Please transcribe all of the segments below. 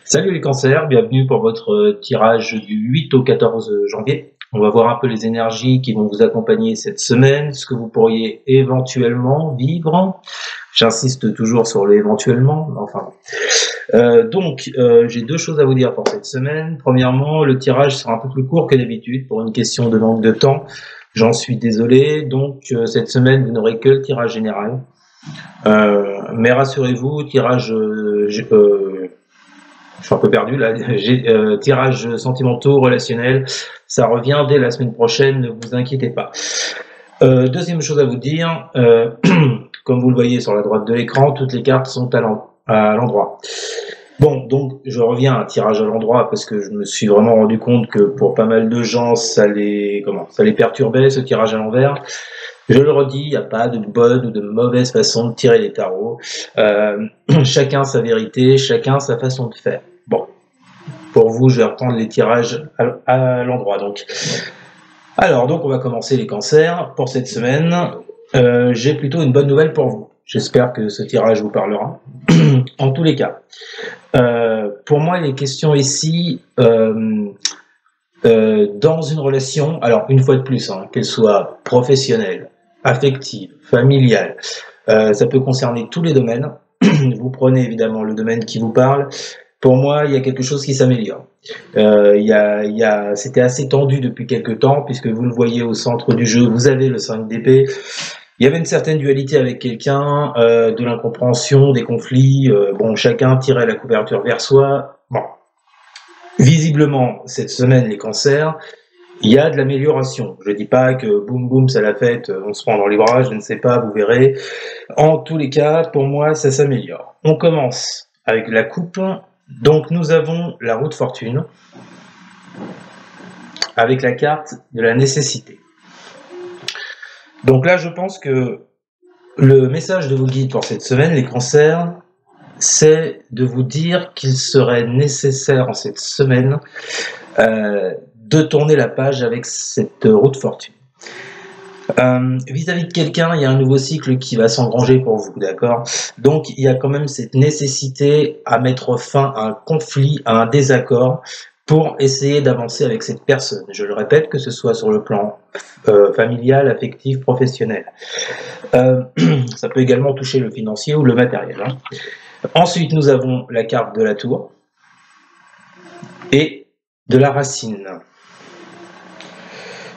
Salut les cancers, bienvenue pour votre tirage du 8 au 14 janvier. On va voir un peu les énergies qui vont vous accompagner cette semaine, ce que vous pourriez éventuellement vivre. J'insiste toujours sur le éventuellement, enfin. J'ai deux choses à vous dire pour cette semaine. Premièrement, le tirage sera un peu plus court que d'habitude pour une question de manque de temps. J'en suis désolé, cette semaine, vous n'aurez que le tirage général. Mais rassurez-vous, je suis un peu perdu là. Tirage sentimentaux, relationnel, ça revient dès la semaine prochaine, ne vous inquiétez pas. Deuxième chose à vous dire, comme vous le voyez sur la droite de l'écran, toutes les cartes sont à l'endroit. Bon, donc je reviens à un tirage à l'endroit parce que je me suis vraiment rendu compte que pour pas mal de gens, ça les perturbait ce tirage à l'envers. Je le redis, il n'y a pas de bonne ou de mauvaise façon de tirer les tarots. Chacun sa vérité, chacun sa façon de faire. Bon, pour vous, je vais reprendre les tirages à l'endroit. Alors, on va commencer les cancers pour cette semaine. J'ai plutôt une bonne nouvelle pour vous. J'espère que ce tirage vous parlera. En tous les cas, pour moi, il est question ici dans une relation, alors une fois de plus, qu'elle soit professionnelle, affective, familiale, ça peut concerner tous les domaines. Vous prenez évidemment le domaine qui vous parle. Pour moi, il y a quelque chose qui s'améliore. C'était assez tendu depuis quelques temps, puisque vous le voyez au centre du jeu, vous avez le 5 d'épée. Il y avait une certaine dualité avec quelqu'un, de l'incompréhension, des conflits. Chacun tirait la couverture vers soi. Bon, visiblement, cette semaine, les cancers, il y a de l'amélioration. Je dis pas que boum boum, ça l'a fait, on se prend dans les bras, je ne sais pas, vous verrez. En tous les cas, pour moi, ça s'améliore. On commence avec la coupe. Donc nous avons la roue de fortune avec la carte de la nécessité. Donc là, je pense que le message de vos guides pour cette semaine, les cancers, c'est de vous dire qu'il serait nécessaire en cette semaine de tourner la page avec cette roue de fortune. Vis-à-vis de quelqu'un, il y a un nouveau cycle qui va s'engranger pour vous, d'accord? Donc il y a quand même cette nécessité à mettre fin à un conflit, à un désaccord, pour essayer d'avancer avec cette personne. Je le répète, que ce soit sur le plan familial, affectif, professionnel. Ça peut également toucher le financier ou le matériel. Ensuite, nous avons la carte de la tour et de la racine.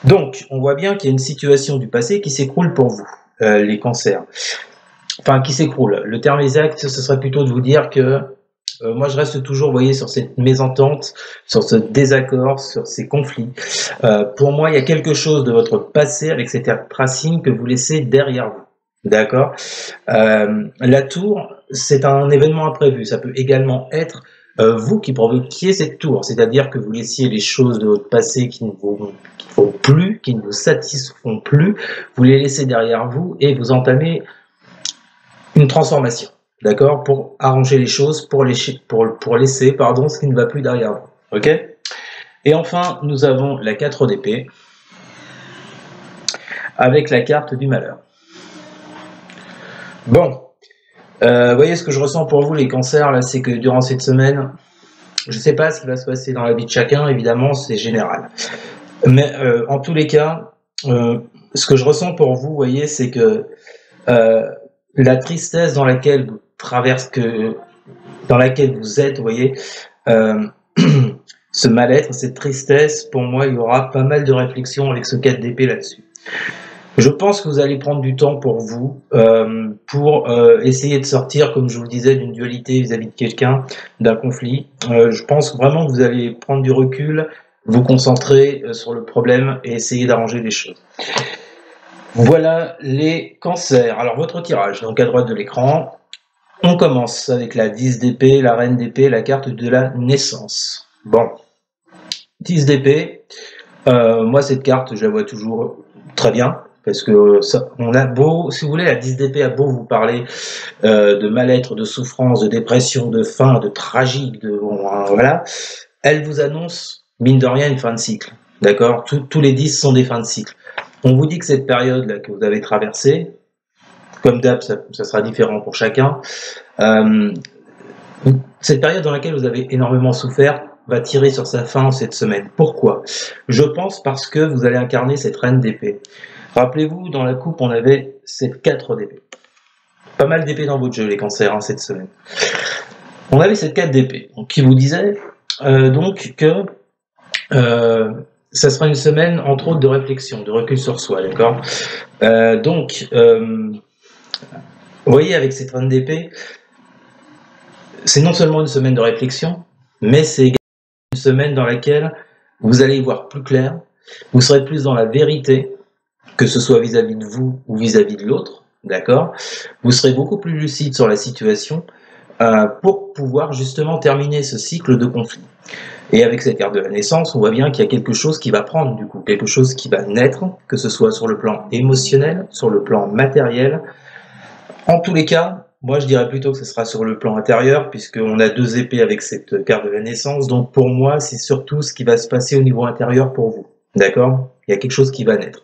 Donc, on voit bien qu'il y a une situation du passé qui s'écroule pour vous, les cancers. Enfin, qui s'écroule. Le terme exact, ce serait plutôt de vous dire que moi, je reste toujours, vous voyez, sur cette mésentente, sur ce désaccord, sur ces conflits. Pour moi, il y a quelque chose de votre passé avec cette racine que vous laissez derrière vous. D'accord? La tour, c'est un événement imprévu. Ça peut également être vous qui provoquiez cette tour, c'est-à-dire que vous laissiez les choses de votre passé qui ne vous font plus, qui ne vous satisfont plus, vous les laissez derrière vous et vous entamez une transformation, d'accord, pour arranger les choses, pour laisser ce qui ne va plus derrière vous, ok. Et enfin, nous avons la 4 d'épée avec la carte du malheur. Bon. Vous voyez, ce que je ressens pour vous, les cancers, là, c'est que durant cette semaine, je ne sais pas ce qui va se passer dans la vie de chacun, évidemment, c'est général. Mais en tous les cas, ce que je ressens pour vous, voyez, c'est que la tristesse dans laquelle vous dans laquelle vous êtes, vous voyez, ce mal-être, cette tristesse, pour moi, il y aura pas mal de réflexions avec ce 4 d'épée là-dessus. Je pense que vous allez prendre du temps pour vous, pour essayer de sortir, comme je vous le disais, d'une dualité vis-à-vis de quelqu'un, d'un conflit. Je pense vraiment que vous allez prendre du recul, vous concentrer sur le problème et essayer d'arranger les choses. Voilà les cancers. Alors votre tirage, donc à droite de l'écran, on commence avec la 10 d'épée, la reine d'épée, la carte de la naissance. Bon, 10 d'épée, moi cette carte, je la vois toujours très bien. Parce que on a beau, si vous voulez, la 10 d'épée a beau vous parler de mal-être, de souffrance, de dépression, de faim, de tragique, voilà, elle vous annonce, mine de rien, une fin de cycle. D'accord? Tous les 10 sont des fins de cycle. On vous dit que cette période-là que vous avez traversée, comme d'hab, ça sera différent pour chacun, cette période dans laquelle vous avez énormément souffert va tirer sur sa fin cette semaine. Pourquoi? Je pense parce que vous allez incarner cette reine d'épée. Rappelez-vous, dans la coupe, on avait cette 4 d'épée. Pas mal d'épées dans votre jeu, les cancers, hein, cette semaine. On avait cette 4 d'épée, qui vous disait donc que ça sera une semaine, entre autres, de réflexion, de recul sur soi, d'accord? Vous voyez, avec cette reine d'épée, c'est non seulement une semaine de réflexion, mais c'est également une semaine dans laquelle vous allez y voir plus clair, vous serez plus dans la vérité, que ce soit vis-à-vis de vous ou vis-à-vis de l'autre, d'accord? Vous serez beaucoup plus lucide sur la situation pour pouvoir justement terminer ce cycle de conflit. Et avec cette carte de la naissance, on voit bien qu'il y a quelque chose qui va prendre, du coup, quelque chose qui va naître, que ce soit sur le plan émotionnel, sur le plan matériel. En tous les cas, moi je dirais plutôt que ce sera sur le plan intérieur, puisqu'on a 2 épées avec cette carte de la naissance, donc pour moi, c'est surtout ce qui va se passer au niveau intérieur pour vous, d'accord? Il y a quelque chose qui va naître.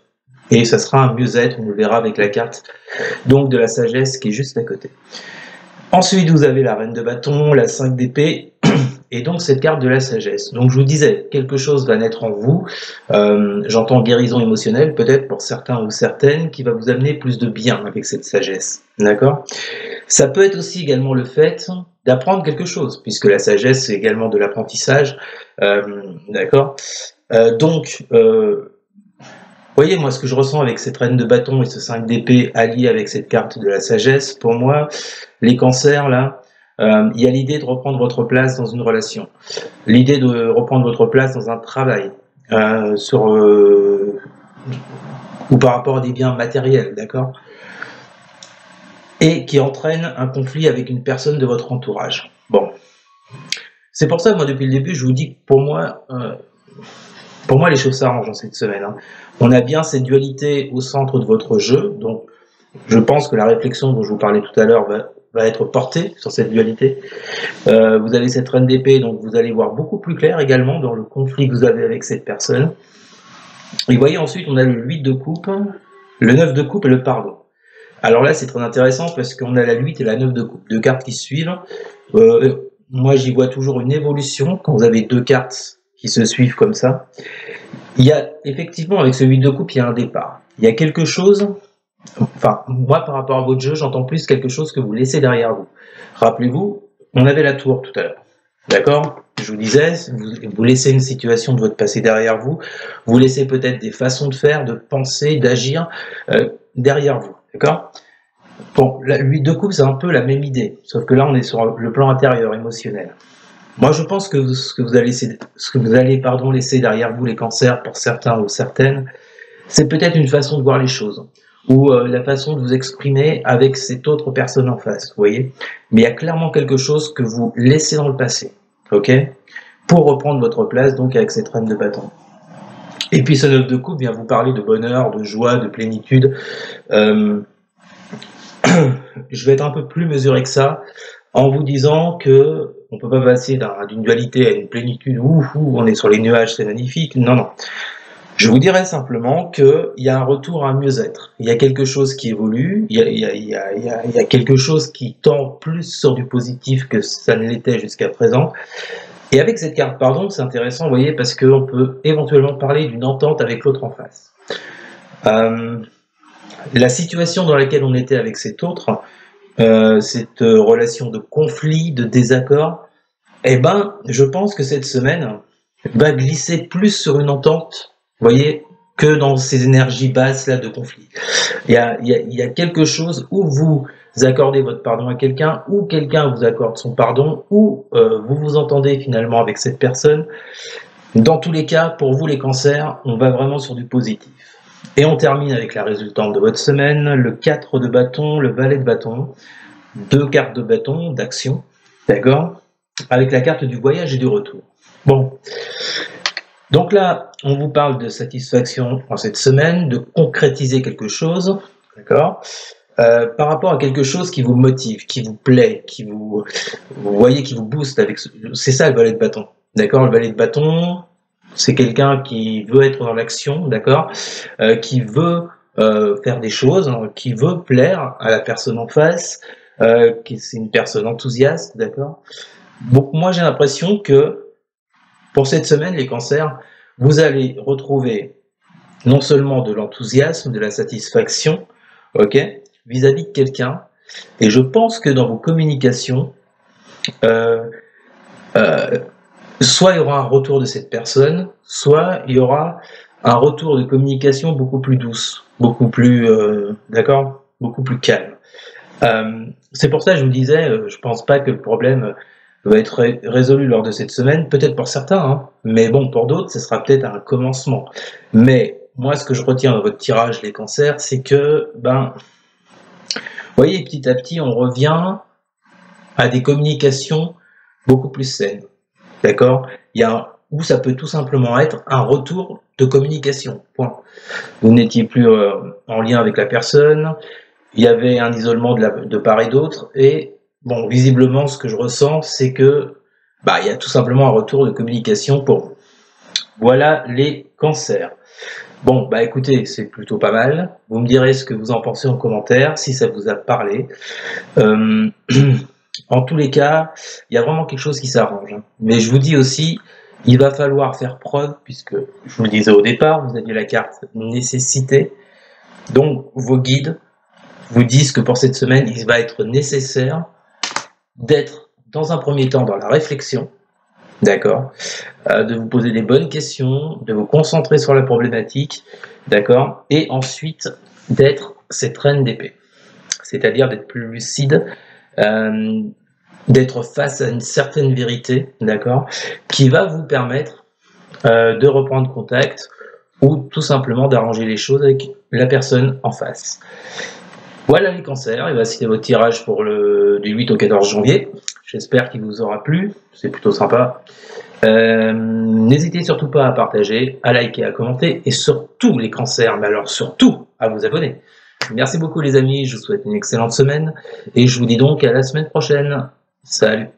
Et ça sera un mieux-être, on le verra avec la carte donc de la sagesse qui est juste à côté. Ensuite, vous avez la reine de bâton, la 5 d'épée, et donc cette carte de la sagesse. Donc je vous disais, quelque chose va naître en vous, j'entends guérison émotionnelle, peut-être pour certains ou certaines, qui va vous amener plus de bien avec cette sagesse, d'accord? Ça peut être aussi également le fait d'apprendre quelque chose, puisque la sagesse, c'est également de l'apprentissage, d'accord? Voyez, moi, ce que je ressens avec cette reine de bâton et ce 5 d'épée allié avec cette carte de la sagesse, pour moi, les cancers, là, il y a l'idée de reprendre votre place dans une relation, l'idée de reprendre votre place dans un travail, ou par rapport à des biens matériels, d'accord? Et qui entraîne un conflit avec une personne de votre entourage. Bon. C'est pour ça que moi, depuis le début, je vous dis que pour moi, les choses s'arrangent dans cette semaine. Hein. On a bien cette dualité au centre de votre jeu, donc je pense que la réflexion dont je vous parlais tout à l'heure va être portée sur cette dualité. Vous avez cette reine d'épée, donc vous allez voir beaucoup plus clair également dans le conflit que vous avez avec cette personne. Et vous voyez, ensuite, on a le 8 de coupe, le 9 de coupe et le pardon. Alors là, c'est très intéressant parce qu'on a la 8 et la 9 de coupe, 2 cartes qui suivent. Moi, j'y vois toujours une évolution quand vous avez 2 cartes qui se suivent comme ça. Il y a effectivement, avec ce 8 de coupe, il y a un départ. Il y a quelque chose, enfin, moi, par rapport à votre jeu, j'entends plus quelque chose que vous laissez derrière vous. Rappelez-vous, on avait la tour tout à l'heure. D'accord? Je vous disais, vous laissez une situation de votre passé derrière vous, vous laissez peut-être des façons de faire, de penser, d'agir derrière vous. D'accord? Bon, la 8 de coupe, c'est un peu la même idée, sauf que là, on est sur le plan intérieur, émotionnel. Moi, je pense que ce que vous allez laisser derrière vous, les cancers, pour certains ou certaines, c'est peut-être une façon de voir les choses, ou la façon de vous exprimer avec cette autre personne en face, vous voyez. Mais il y a clairement quelque chose que vous laissez dans le passé, ok, pour reprendre votre place, donc avec cette reine de bâton. Et puis ce 9 de coupe vient vous parler de bonheur, de joie, de plénitude. Je vais être un peu plus mesuré que ça, en vous disant que on peut pas passer d'une dualité à une plénitude où on est sur les nuages, c'est magnifique. Non, non. Je vous dirais simplement qu'il y a un retour à un mieux-être. Il y a quelque chose qui évolue, il y a quelque chose qui tend plus sur du positif que ça ne l'était jusqu'à présent. Et avec cette carte pardon, c'est intéressant, vous voyez, parce qu'on peut éventuellement parler d'une entente avec l'autre en face. La situation dans laquelle on était avec cet autre, cette relation de conflit, de désaccord, eh ben, je pense que cette semaine va glisser plus sur une entente, vous voyez, que dans ces énergies basses là de conflit. Il y a quelque chose où vous accordez votre pardon à quelqu'un, ou quelqu'un vous accorde son pardon, ou vous vous entendez finalement avec cette personne. Dans tous les cas, pour vous les cancers, on va vraiment sur du positif. Et on termine avec la résultante de votre semaine, le 4 de bâton, le valet de bâton, 2 cartes de bâton, d'action, d'accord, avec la carte du voyage et du retour. Bon, donc là, on vous parle de satisfaction en cette semaine, de concrétiser quelque chose, d'accord, par rapport à quelque chose qui vous motive, qui vous plaît, vous voyez, qui vous booste. C'est ça le valet de bâton, d'accord. Le valet de bâton, c'est quelqu'un qui veut être dans l'action, d'accord, qui veut faire des choses, hein, qui veut plaire à la personne en face, c'est une personne enthousiaste, d'accord. Donc moi j'ai l'impression que pour cette semaine, les cancers, vous allez retrouver non seulement de l'enthousiasme, de la satisfaction, ok, vis-à-vis de quelqu'un, et je pense que dans vos communications, euh, euh, soit il y aura un retour de cette personne, soit il y aura un retour de communication beaucoup plus douce, beaucoup plus, d'accord, beaucoup plus calme. C'est pour ça que je vous disais, je pense pas que le problème va être résolu lors de cette semaine, peut-être pour certains, hein, mais bon, pour d'autres, ce sera peut-être un commencement. Mais moi, ce que je retiens dans votre tirage, les cancers, c'est que, ben, vous voyez, petit à petit, on revient à des communications beaucoup plus saines. D'accord? Il y a où ça peut tout simplement être un retour de communication. Point. Vous n'étiez plus en lien avec la personne, il y avait un isolement de part et d'autre, et bon, visiblement, ce que je ressens, c'est que bah, il y a tout simplement un retour de communication pour vous. Voilà les cancers. Bon, bah écoutez, c'est plutôt pas mal. Vous me direz ce que vous en pensez en commentaire, si ça vous a parlé. En tous les cas, il y a vraiment quelque chose qui s'arrange. Mais je vous dis aussi, il va falloir faire preuve, puisque je vous le disais au départ, vous aviez la carte nécessité. Donc vos guides vous disent que pour cette semaine, il va être nécessaire d'être dans un premier temps dans la réflexion, d'accord, de vous poser les bonnes questions, de vous concentrer sur la problématique, d'accord, et ensuite d'être cette reine d'épée, c'est-à-dire d'être plus lucide, d'être face à une certaine vérité, d'accord, qui va vous permettre de reprendre contact ou tout simplement d'arranger les choses avec la personne en face. Voilà les cancers, et bien c'était votre tirage pour du 8 au 14 janvier. J'espère qu'il vous aura plu, c'est plutôt sympa. N'hésitez surtout pas à partager, à liker, à commenter, et surtout les cancers, mais alors surtout à vous abonner. Merci beaucoup les amis, je vous souhaite une excellente semaine, et je vous dis donc à la semaine prochaine. Salut!